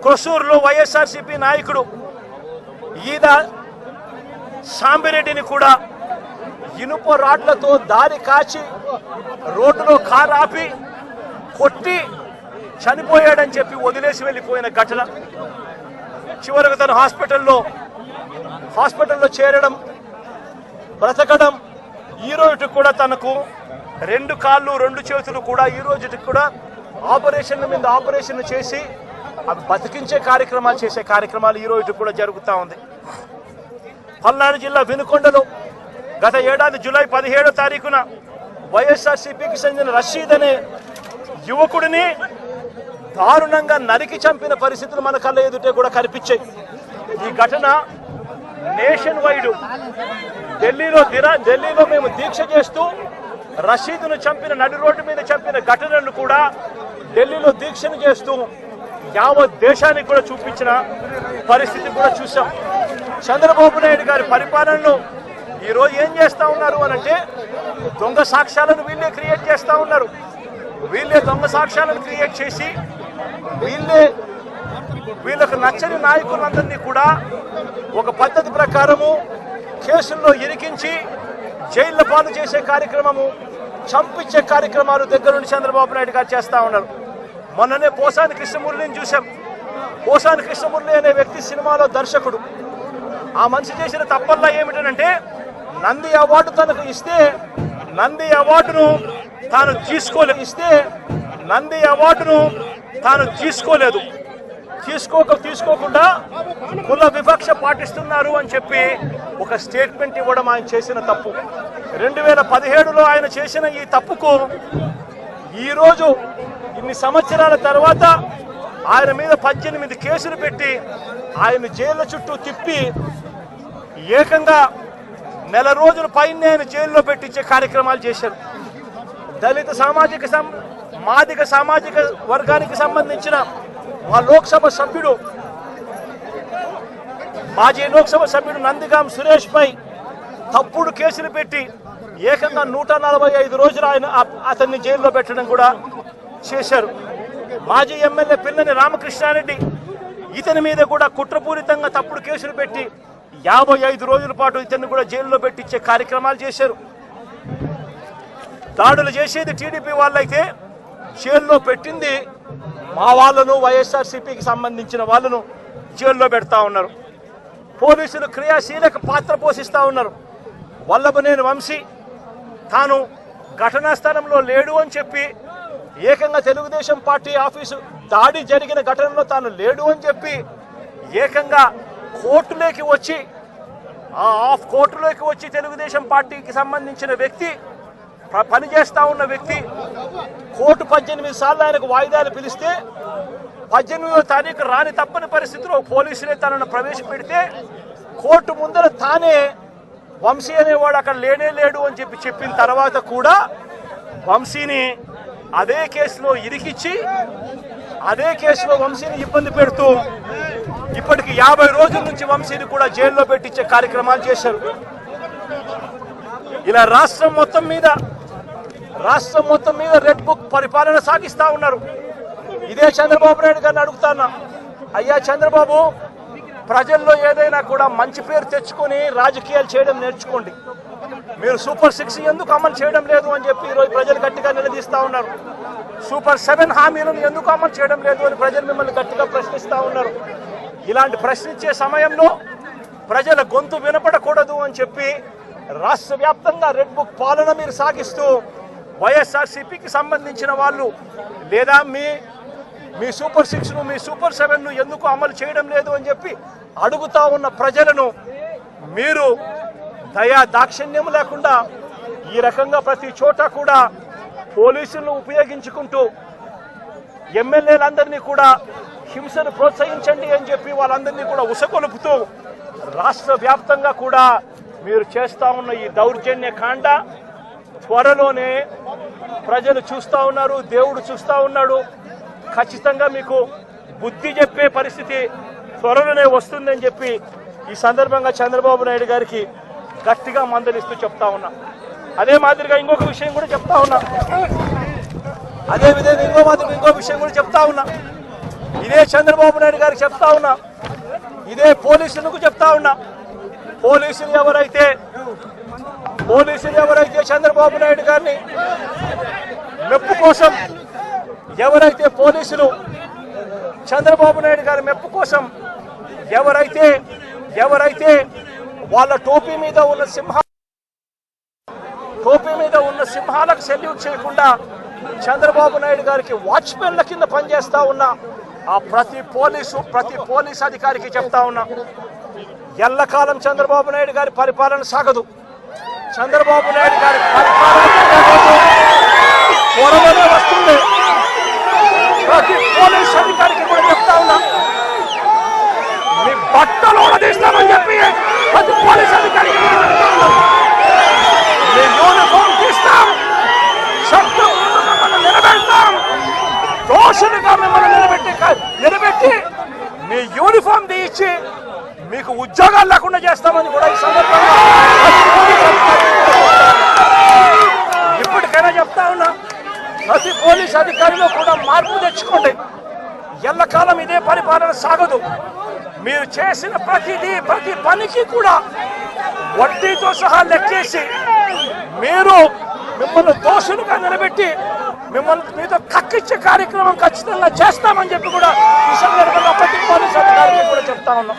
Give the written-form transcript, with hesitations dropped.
కొసూరులో వైఎస్ఆర్సీపీ నాయకుడు ఈద సాంబిరెడ్డిని కూడా ఇనుప రాడ్లతో దారి కాచి రోడ్డులో కారు ఆపి కొట్టి చనిపోయాడని చెప్పి వదిలేసి వెళ్ళిపోయిన ఘటన. చివరకు తను హాస్పిటల్లో చేరడం, బ్రతకడం, ఈ రోజు కూడా తనకు 2 కాళ్ళు 2 చేతులు కూడా ఈ రోజుకి కూడా ఆపరేషన్ల మీద ఆపరేషన్ చేసి అవి బతికించే కార్యక్రమాలు చేసే కార్యక్రమాలు ఈ రోజు కూడా జరుగుతూ ఉంది. పల్నాడు జిల్లా వినుకొండలో గత ఏడాది జూలై 17వ తారీఖున వైఎస్ఆర్సీపీకి చెందిన రషీద్ అనే యువకుడిని దారుణంగా నరికి చంపిన పరిస్థితులు మన కళ్ళ ఎదుటే కూడా కనిపించాయి. ఈ ఘటన నేషన్ వైడ్ ఢిల్లీలో మేము దీక్ష చేస్తూ రషీద్ను చంపిన నడి రోడ్డు మీద చంపిన ఘటనను కూడా ఢిల్లీలో దీక్షను చేస్తూ యావత్ దేశానికి కూడా చూపించిన పరిస్థితి కూడా చూసాం. చంద్రబాబు నాయుడు గారి పరిపాలనలో ఈరోజు ఏం చేస్తా ఉన్నారు అనంటే దొంగ సాక్ష్యాలను వీళ్ళే క్రియేట్ చేస్తూ ఉన్నారు. వీళ్ళే దొంగ సాక్ష్యాలను క్రియేట్ చేసి వీళ్ళకు నచ్చని నాయకులందరినీ కూడా ఒక పద్ధతి ప్రకారము కేసుల్లో ఇరికించి జైళ్ల పాలు చేసే కార్యక్రమము, చంపించే కార్యక్రమాలు దగ్గర నుండి చంద్రబాబు నాయుడు గారు చేస్తూ ఉన్నారు. మొన్ననే పోసాని కృష్ణమురళిని చూశాం. పోసాని కృష్ణమురళి అనే వ్యక్తి సినిమాలో దర్శకుడు. ఆ మనిషి చేసిన తప్పల్లా ఏమిటంటే నంది అవార్డు తనకు ఇస్తే నంది అవార్డును తాను తీసుకోలేదు. తీసుకోకుండా కుల వివక్ష పాటిస్తున్నారు అని చెప్పి ఒక స్టేట్మెంట్ ఇవ్వడం ఆయన చేసిన తప్పు. 2017లో ఆయన చేసిన ఈ తప్పుకు ఈరోజు ఇన్ని సంవత్సరాల తర్వాత ఆయన మీద 18 కేసులు పెట్టి ఆయన జైళ్ళ చుట్టూ తిప్పి ఏకంగా నెల రోజుల పైన ఆయన జైల్లో పెట్టించే కార్యక్రమాలు చేశారు. దళిత మాదిగ సామాజిక వర్గానికి సంబంధించిన మాజీ లోక్సభ సభ్యుడు నందిగాం సురేష్ పై తప్పుడు కేసులు పెట్టి ఏకంగా 145 రోజులు అతన్ని జైల్లో పెట్టడం కూడా చేశారు. మాజీ ఎమ్మెల్యే పిల్లని రామకృష్ణారెడ్డి ఇతని మీద కూడా కుట్రపూరితంగా తప్పుడు కేసులు పెట్టి 55 రోజుల పాటు ఇతన్ని కూడా జైల్లో పెట్టించే కార్యక్రమాలు చేశారు. దాడులు చేసేది టీడీపీ వాళ్ళైతే జైల్లో పెట్టింది మా వాళ్ళను, వైఎస్ఆర్సీపీకి సంబంధించిన వాళ్ళను జైల్లో పెడతా ఉన్నారు. పోలీసులు క్రియాశీలక పాత్ర పోషిస్తూ ఉన్నారు. వల్లభనేని వంశీ తాను ఘటనా స్థలంలో లేడు అని చెప్పి ఏకంగా తెలుగుదేశం పార్టీ ఆఫీసు దాడి జరిగిన ఘటనలో తాను లేడు అని చెప్పి ఏకంగా కోర్టులోకి వచ్చి తెలుగుదేశం పార్టీకి సంబంధించిన వ్యక్తి, పనిచేస్తా ఉన్న వ్యక్తి కోర్టు 18 సార్లు ఆయనకు వాయిదాలు పిలిస్తే 18వ తారీఖు రాని తప్పని పరిస్థితిలో పోలీసులే తనను ప్రవేశపెడితే కోర్టు ముందర తానే వంశీ అనేవాడు అక్కడ లేడు అని చెప్పిన తర్వాత కూడా వంశీని అదే కేసులో ఇరికిచ్చి అదే కేసులో వంశీని ఇబ్బంది పెడుతూ ఇప్పటికి 50 రోజుల నుంచి వంశీని కూడా జైల్లో పెట్టించే కార్యక్రమాలు చేశారు. ఇలా రాష్ట్రం మొత్తం మీద రెడ్ బుక్ పరిపాలన సాగిస్తా ఉన్నారు. ఇదే చంద్రబాబు నాయుడు గారిని అడుగుతాను, అయ్యా చంద్రబాబు, ప్రజల్లో ఏదైనా కూడా మంచి పేరు తెచ్చుకొని రాజకీయాలు చేయడం నేర్చుకోండి. మీరు సూపర్ 6 ఎందుకు అమలు చేయడం లేదు అని చెప్పి ఈరోజు ప్రజలు గట్టిగా నిలదీస్తా ఉన్నారు. సూపర్ 7 హామీలను ఎందుకు అమలు చేయడం లేదు అని ప్రజలు మిమ్మల్ని గట్టిగా ప్రశ్నిస్తా ఉన్నారు. ఇలాంటి ప్రశ్నించే సమయంలో ప్రజల గొంతు వినపడకూడదు అని చెప్పి రాష్ట్ర వ్యాప్తంగా రెడ్ బుక్ పాలన మీరు సాగిస్తూ వైఎస్ఆర్సీపీకి సంబంధించిన వాళ్ళు లేదా మీ సూపర్ 6ను మీ సూపర్ 7ను ఎందుకు అమలు చేయడం లేదు అని చెప్పి అడుగుతా ఉన్న ప్రజలను మీరు దాక్షిణ్యం లేకుండా ఈ రకంగా ప్రతి చోట కూడా పోలీసులను ఉపయోగించుకుంటూ ఎమ్మెల్యేలందరినీ కూడా హింసను ప్రోత్సహించండి అని చెప్పి వాళ్ళందరినీ కూడా ఉసగొలుపుతూ రాష్ట్ర వ్యాప్తంగా కూడా మీరు చేస్తా ఉన్న ఈ దౌర్జన్య కాండ త్వరలోనే ప్రజలు చూస్తా ఉన్నారు, దేవుడు చూస్తా ఉన్నాడు. ఖచ్చితంగా మీకు బుద్ధి చెప్పే పరిస్థితి త్వరలోనే వస్తుందని చెప్పి ఈ సందర్భంగా చంద్రబాబు నాయుడు గారికి గట్టిగా మందలిస్తూ చెప్తా ఉన్నా. అదే మాదిరిగా ఇంకొక విషయం కూడా చెప్తా ఉన్నా. ఇదే చంద్రబాబు నాయుడు గారికి చెప్తా ఉన్నా, ఇదే పోలీసులకు చెప్తా ఉన్నా, పోలీసులు ఎవరైతే చంద్రబాబు నాయుడు గారిని మెప్పు కోసం, ఎవరైతే పోలీసులు చంద్రబాబు నాయుడు గారి మెప్పు కోసం ఎవరైతే వాళ్ళ టోపీ మీద ఉన్న సింహాలకు సెల్యూట్ చేయకుండా చంద్రబాబు నాయుడు గారికి వాచ్మెన్ల కింద పనిచేస్తా ఉన్న ఆ ప్రతి పోలీస్ అధికారికి చెప్తా ఉన్నా, ఎల్లకాలం చంద్రబాబు నాయుడు గారి పరిపాలన సాగదు. చంద్రబాబు నాయుడు గారి పరిపాలన త్వరలోనే వస్తుంది. ప్రతి పోలీస్ అధికారికి కూడా చెప్తా ఉన్నా, మీ బట్టలు తీస్తామని చెప్పి ప్రతి పోలీస్ అధికారికి చెప్తా ఉన్నా, మీ యూనిఫామ్ తీస్తాం, చట్టం మిమ్మల్ని నిలబెడతాం, దోషులుగా మిమ్మల్ని నిలబెట్టి మీ యూనిఫామ్ తీయించి మీకు ఉద్యోగాలు లేకుండా చేస్తామని కూడా ఈ సందర్భంగా ఇప్పటికైనా చెప్తా ఉన్నా, ప్రతి పోలీస్ అధికారిలో కూడా మార్పు తెచ్చుకోండి. ఎల్లకాలం ఇదే పరిపాలన సాగదు. మీరు చేసిన ప్రతి పనికి కూడా వడ్డీతో సహా లెక్కేసి మిమ్మల్ని దోషులుగా నిలబెట్టి మీతో కక్కిచ్చే కార్యక్రమం ఖచ్చితంగా చేస్తామని చెప్పి కూడా ఈ సందర్భంగా ప్రతి పోలీస్ అధికారికి కూడా చెప్తా ఉన్నాం.